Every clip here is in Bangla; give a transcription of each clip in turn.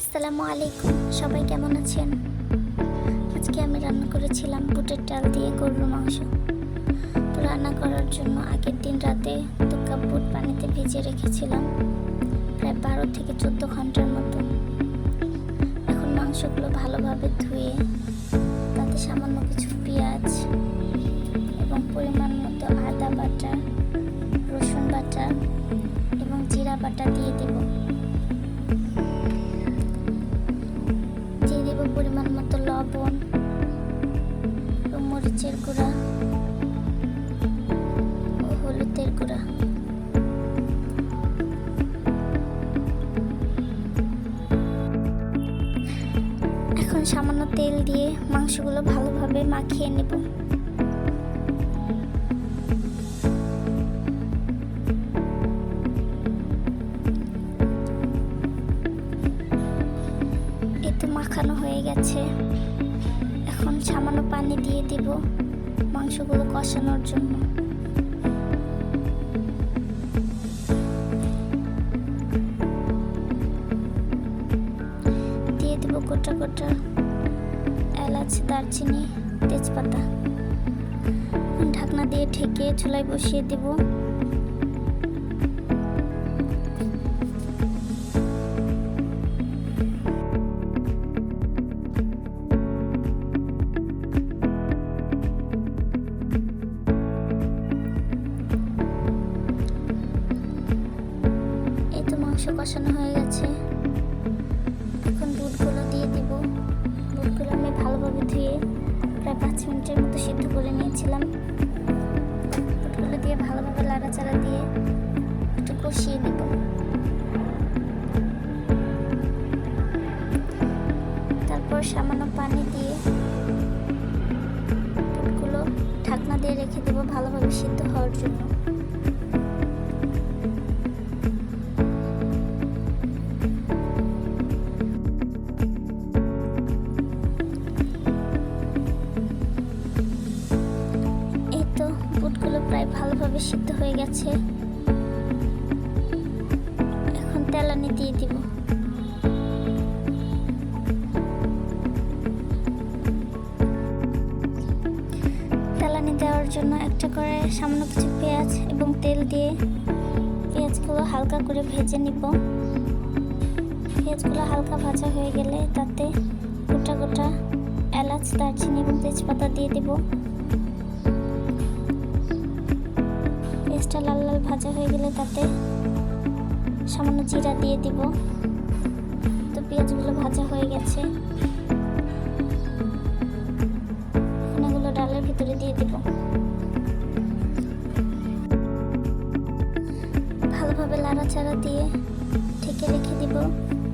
আসসালামু আলাইকুম, সবাই কেমন আছেন? আজকে আমি রান্না করেছিলাম বুটের ডাল দিয়ে গরুর মাংস। তো রান্না করার জন্য আগের দিন রাতে 2 কাপ বুট পানিতে ভিজিয়ে রেখেছিলাম, প্রায় 12 থেকে 14 ঘন্টার মতো। এখন মাংসগুলো ভালোভাবে ধুয়ে তাতে সামান্য কিছু পেঁয়াজ এবং পরিমাণ মতো আদা বাটা, রসুন বাটা এবং জিরা বাটা দিয়ে দেব। পরিমাণ মতো লবণ ও মরিচের গুঁড়া ও হলুদের গুঁড়া। এখন সামান্য তেল দিয়ে মাংসগুলো ভালোভাবে মাখিয়ে নেব। মাখানো হয়ে গেছে। এখন সামান্য পানি দিয়ে দেব মাংসগুলো কষানোর জন্য। দিয়ে দেব গোটা গোটা এলাচ, দারচিনি, তেজপাতা। ঢাকনা দিয়ে ঢেকে চুলায় বসিয়ে দেব। মাংস কষানো হয়ে গেছে। এখন বুটগুলো দিয়ে দিব। বুটগুলো আমি ভালোভাবে ধুয়ে প্রায় 5 মিনিটের মতো সিদ্ধ করে নিয়েছিলাম। বুটগুলো দিয়ে ভালোভাবে লাড়াচাড়া দিয়ে একটু কষিয়ে নেব। তারপর সামান্য পানি দিয়ে বুটগুলো ঢাকনা দিয়ে রেখে দেবো ভালোভাবে সিদ্ধ হওয়ার জন্য। বুটগুলো প্রায় ভালোভাবে সিদ্ধ হয়ে গেছে। এখন তেলানি দিয়ে দিব। তেলানি দেওয়ার জন্য একটা করে সামান্য কিছু পেঁয়াজ এবং তেল দিয়ে পেঁয়াজগুলো হালকা করে ভেজে নিব। পেঁয়াজগুলো হালকা ভাজা হয়ে গেলে তাতে গোটা গোটা এলাচ, দারচিনি এবং তেজপাতা দিয়ে দেব। পেঁয়াজটা লাল লাল ভাজা হয়ে গেলে তাতে সামান্য জিরা দিয়ে দিব। তো পেঁয়াজগুলো ভাজা হয়ে গেছে। এখন এগুলো ডালের ভিতরে দিয়ে দিব। ভালোভাবে লাড়াচাড়া দিয়ে ঢেকে রেখে দিব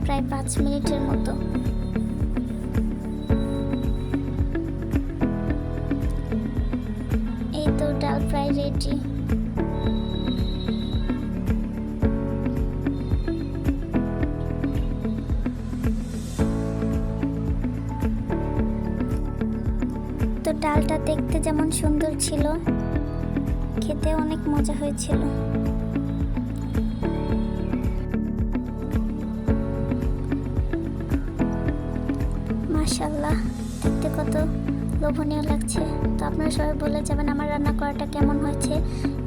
প্রায় 5 মিনিটের মতো। এই তো ডাল প্রায় রেডি। তো ডালটা দেখতে যেমন সুন্দর ছিল, খেতে অনেক মজা হয়েছিল। মাশাআল্লাহ, দেখতে কত লোভনীয় লাগছে। তো আপনারা সবাই বলে যাবেন আমার রান্না করাটা কেমন হয়েছে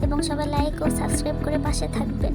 এবং সবাই লাইক ও সাবস্ক্রাইব করে পাশে থাকবেন।